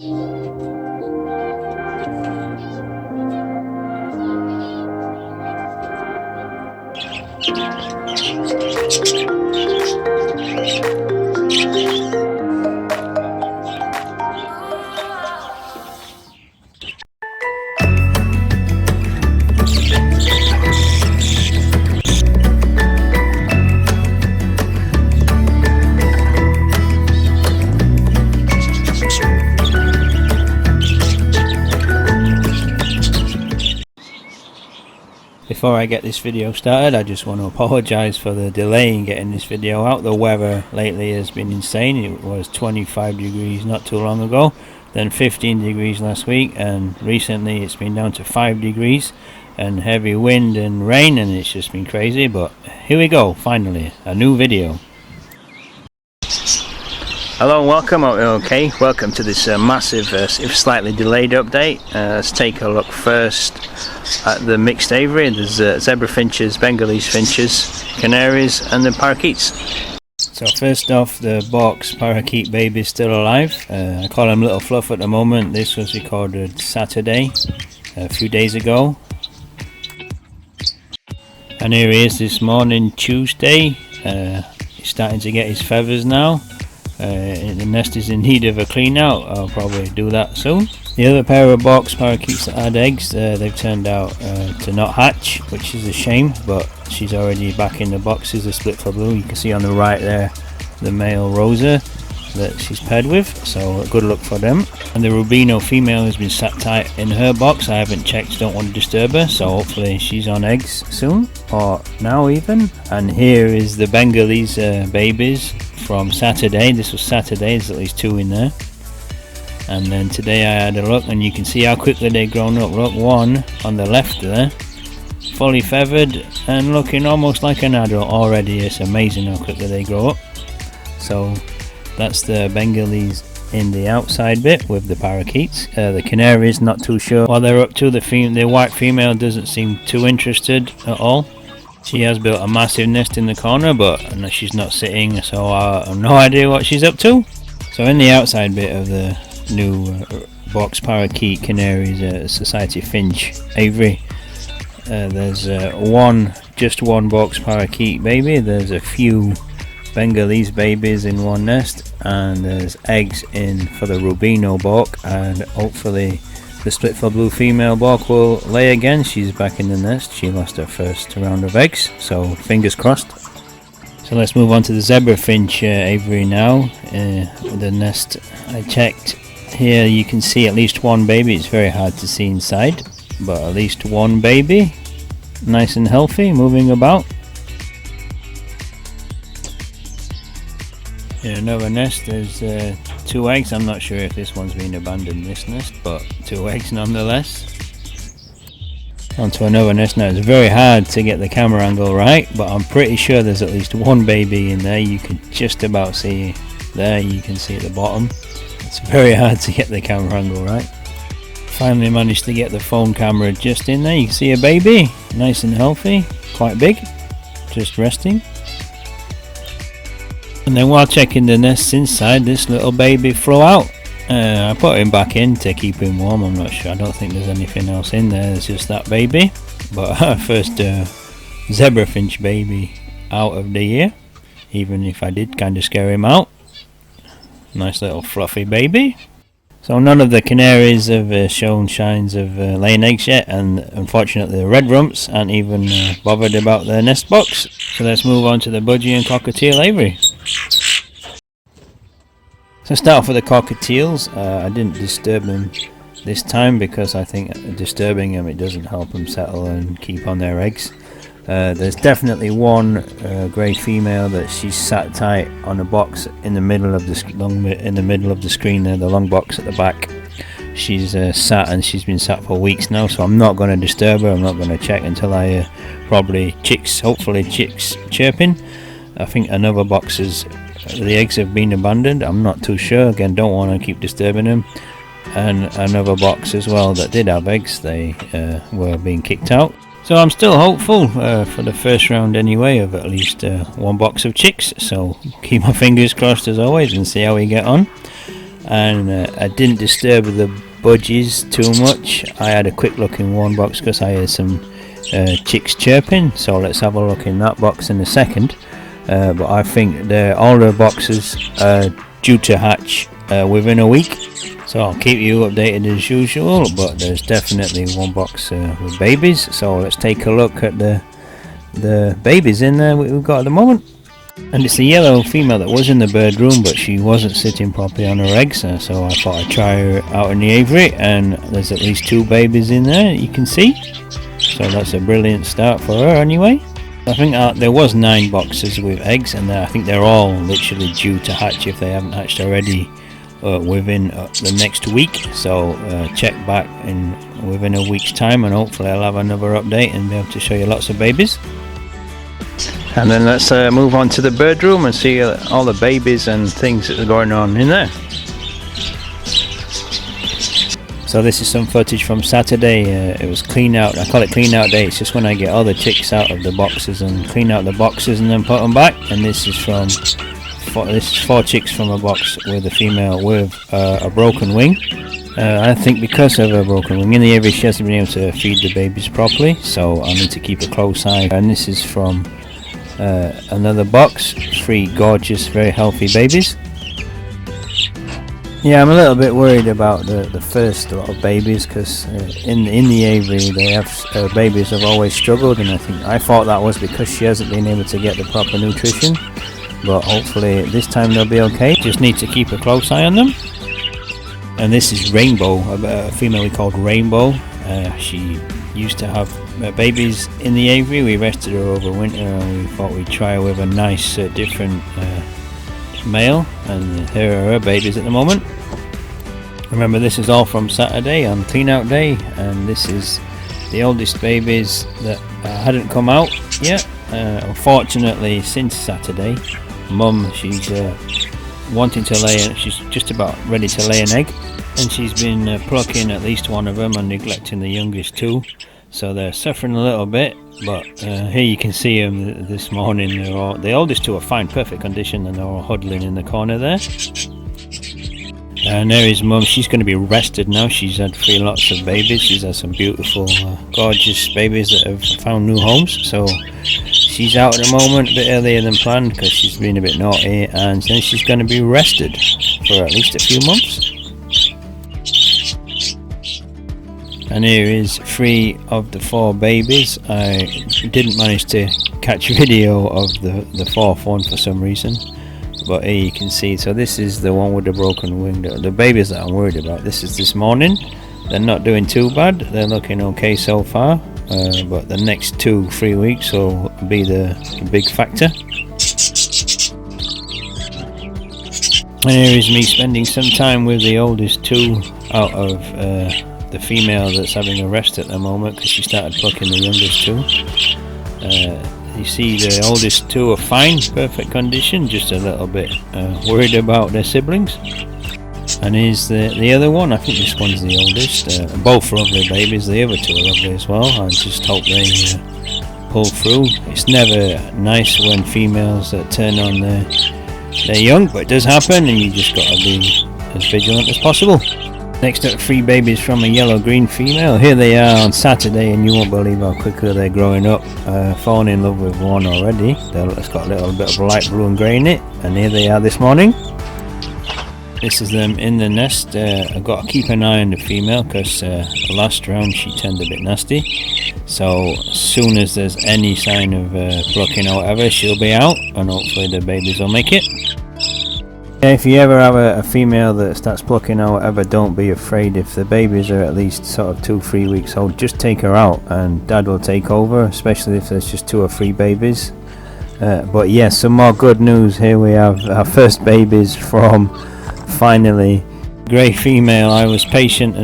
Before I get this video started, I just want to apologise for the delay in getting this video out. The weather lately has been insane. It was 25 degrees not too long ago, then 15 degrees last week, and recently it's been down to 5 degrees and heavy wind and rain, and it's just been crazy. But here we go, finally, a new video. Hello and welcome. Okay, welcome to this massive, if slightly delayed update. Let's take a look first at the mixed aviary. There's zebra finches, Bengalese finches, canaries, and the parakeets. So first off, the box parakeet baby is still alive. I call him Little Fluff at the moment. This was recorded Saturday, a few days ago. And here he is this morning, Tuesday. He's starting to get his feathers now. The nest is in need of a clean out. I'll probably do that soon. The other pair of box parakeets that had eggs, they've turned out to not hatch, which is a shame, but she's already back in the boxes. The split for blue, you can see on the right there the male Rosa that she's paired with, so good luck for them. And the Rubino female has been sat tight in her box. I haven't checked, don't want to disturb her, so hopefully she's on eggs soon, or now even. And here is the Bengalese babies from Saturday. This was Saturday, there's at least 2 in there. And then today I had a look, and you can see how quickly they've grown up. Look, one on the left there, fully feathered and looking almost like an adult already. It's amazing how quickly they grow up. So that's the Bengalese in the outside bit with the parakeets. The canaries, not too sure what they're up to. The white female doesn't seem too interested at all. She has built a massive nest in the corner, but she's not sitting, so I have no idea what she's up to. So in the outside bit of the new box parakeet canaries, Society Finch Aviary, there's just one box parakeet baby. There's a few Bengalese babies in one nest, and there's eggs in for the Rubino bok, and hopefully the split for blue female bok will lay again. She's back in the nest. She lost her first round of eggs, so fingers crossed. So let's move on to the zebra finch aviary now. The nest I checked here, you can see at least one baby. It's very hard to see inside, but at least one baby, nice and healthy, moving about. In another nest there's 2 eggs. I'm not sure if this one's been abandoned, this nest, but 2 eggs nonetheless. Onto another nest now. It's very hard to get the camera angle right, but I'm pretty sure there's at least one baby in there. You can just about see there, you can see at the bottom. It's very hard to get the camera angle right. Finally managed to get the phone camera just in there. You can see a baby, nice and healthy, quite big, just resting. And then while checking the nests inside, this little baby flew out. I put him back in to keep him warm. I'm not sure, I don't think there's anything else in there, it's just that baby. But our first zebra finch baby out of the year, even if I did kind of scare him out. Nice little fluffy baby. So none of the canaries have shown signs of laying eggs yet, and unfortunately the red rumps aren't even bothered about their nest box. So let's move on to the Budgie and Cockatiel aviary. So start off with the cockatiels. I didn't disturb them this time because I think disturbing them, it doesn't help them settle and keep on their eggs. There's definitely one grey female that she's sat tight on a box in the middle of the screen there, the long box at the back. She's sat, and she's been sat for weeks now, so I'm not going to disturb her. I'm not going to check until I hopefully chicks chirping. I think another box the eggs have been abandoned. I'm not too sure, again don't want to keep disturbing them. And another box as well that did have eggs, they were being kicked out. So I'm still hopeful for the first round anyway of at least one box of chicks, so keep my fingers crossed as always and see how we get on. and I didn't disturb the budgies too much. I had a quick look in one box because I heard some chicks chirping, so let's have a look in that box in a second. But I think all the boxes are due to hatch within a week, so I'll keep you updated as usual, but there's definitely one box with babies. So let's take a look at the babies in there we've got at the moment. And it's a yellow female that was in the bird room, but she wasn't sitting properly on her eggs, so I thought I'd try her out in the aviary, and there's at least 2 babies in there, you can see. So that's a brilliant start for her anyway. I think there was 9 boxes with eggs, and I think they're all literally due to hatch if they haven't hatched already within the next week. So check back within a week's time, and hopefully I'll have another update and be able to show you lots of babies. And then let's move on to the bird room and see all the babies and things that are going on in there. So this is some footage from Saturday. It was clean out. I call it clean out day. It's just when I get all the chicks out of the boxes and clean out the boxes and then put them back. And this is 4 chicks from a box with a female with a broken wing. I think because of her broken wing in the aviary, she hasn't been able to feed the babies properly, so I need to keep a close eye. And this is from another box, 3 gorgeous, very healthy babies. Yeah, I'm a little bit worried about the first lot of babies, because in the aviary they have babies have always struggled, and I thought that was because she hasn't been able to get the proper nutrition, but hopefully this time they'll be okay. Just need to keep a close eye on them. And this is Rainbow, a female we called Rainbow. She used to have babies in the aviary. We rested her over winter, and we thought we'd try her with a nice different male, and here are her babies at the moment. Remember, this is all from Saturday on clean out day, and this is the oldest babies that hadn't come out yet. Unfortunately, since Saturday, Mum, she's wanting to lay, she's just about ready to lay an egg, and she's been plucking at least one of them and neglecting the youngest 2, so they're suffering a little bit. But here you can see them this morning. The oldest 2 are fine, perfect condition, and they're all huddling in the corner there. And there is Mum. She's going to be rested now. She's had 3 lots of babies. She's had some beautiful gorgeous babies that have found new homes, so she's out at the moment a bit earlier than planned because she's been a bit naughty, and then she's going to be rested for at least a few months. And here is 3 of the 4 babies. I didn't manage to catch video of the 4th one for some reason, but here you can see. So this is the one with the broken wing. The babies that I'm worried about. This is this morning. They're not doing too bad. They're looking okay so far, but the next 2-3 weeks will be the big factor. And here is me spending some time with the oldest 2 out of the female that's having a rest at the moment, because she started plucking the youngest 2. You see the oldest 2 are fine, perfect condition, just a little bit worried about their siblings. And here's the other one. I think this one's the oldest. Both lovely babies. The other 2 are lovely as well. I just hope they pull through. It's never nice when females turn on their young, but it does happen, and you just got to be as vigilant as possible. Next up, 3 babies from a yellow-green female. Here they are on Saturday, and you won't believe how quickly they're growing up. Fallen in love with one already. It's got a little bit of light blue and grey in it, and here they are this morning. This is them in the nest. I've got to keep an eye on the female, because last round she turned a bit nasty. So as soon as there's any sign of plucking or whatever, she'll be out, and hopefully the babies will make it. If you ever have a female that starts plucking or whatever, don't be afraid. If the babies are at least sort of 2-3 weeks old, just take her out and Dad will take over, especially if there's just 2 or 3 babies. But yes, some more good news. Here we have our first babies from, finally, grey female. I was patient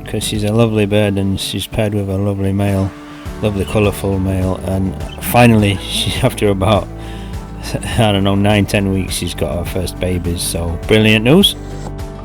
because she's a lovely bird and she's paired with a lovely male, lovely colourful male, and finally, after about, I don't know, 9-10 weeks, she's got her first babies, so brilliant news.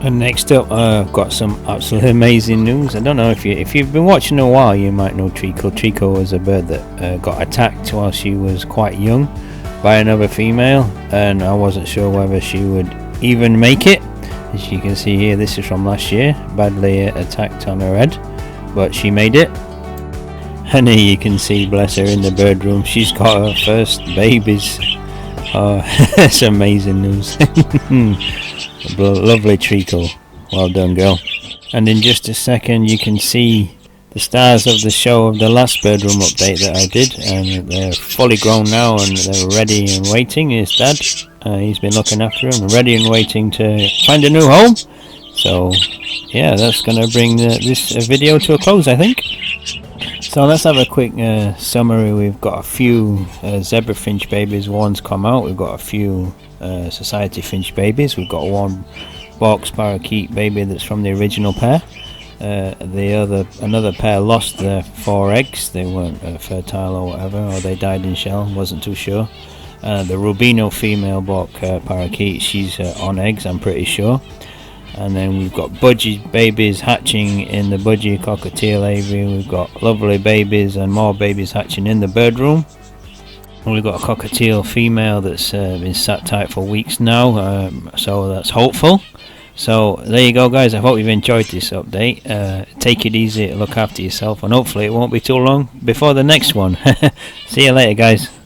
And next up, I've got some absolutely amazing news. I don't know if you've been watching a while, you might know Trico. Trico was a bird that got attacked while she was quite young by another female, and I wasn't sure whether she would even make it. As you can see here, this is from last year, badly attacked on her head, but she made it. And here you can see, bless her, in the bird room, she's got her first babies. Oh, that's amazing news. Lovely treacle, well done girl. And in just a second you can see the stars of the show of the last bird room update that I did, and they're fully grown now and they're ready and waiting. His dad, he's been looking after them, ready and waiting to find a new home. So yeah, that's going to bring this video to a close, I think. So let's have a quick summary. We've got a few zebra finch babies, one's come out. We've got a few society finch babies. We've got one box parakeet baby that's from the original pair. Another pair lost their 4 eggs. They weren't fertile or whatever, or they died in shell, wasn't too sure. The Rubino female bok parakeet, she's on eggs, I'm pretty sure. And then we've got Budgie babies hatching in the Budgie and Cockatiel aviary. We've got lovely babies and more babies hatching in the bird room. And we've got a cockatiel female that's been sat tight for weeks now, so that's hopeful. So there you go guys, I hope you've enjoyed this update. Take it easy, look after yourself, and hopefully it won't be too long before the next one. See you later guys.